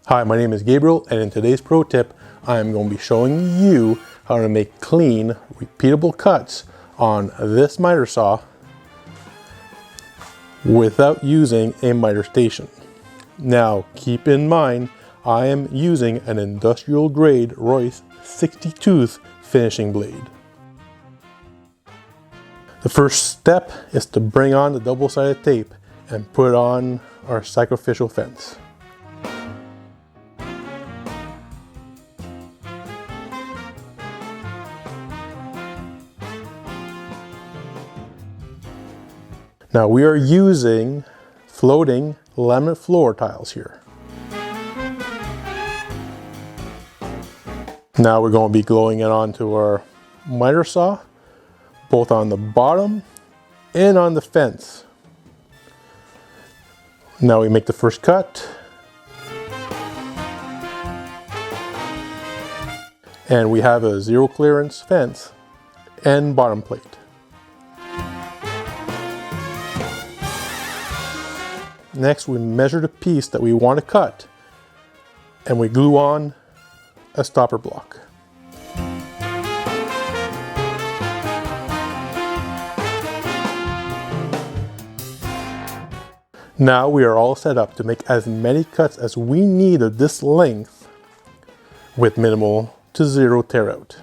Hi, my name is Gabriel, and in today's pro tip, I am going to be showing you how to make clean, repeatable cuts on this miter saw without using a miter station. Now, keep in mind, I am using an industrial grade Royce 60 tooth finishing blade. The first step is to bring on the double-sided tape and put on our sacrificial fence. Now we are using floating laminate floor tiles here. Now we're going to be gluing it onto our miter saw, both on the bottom and on the fence. Now we make the first cut. And we have a zero clearance fence and bottom plate. Next, we measure the piece that we want to cut and we glue on a stopper block. Now we are all set up to make as many cuts as we need of this length with minimal to zero tear out.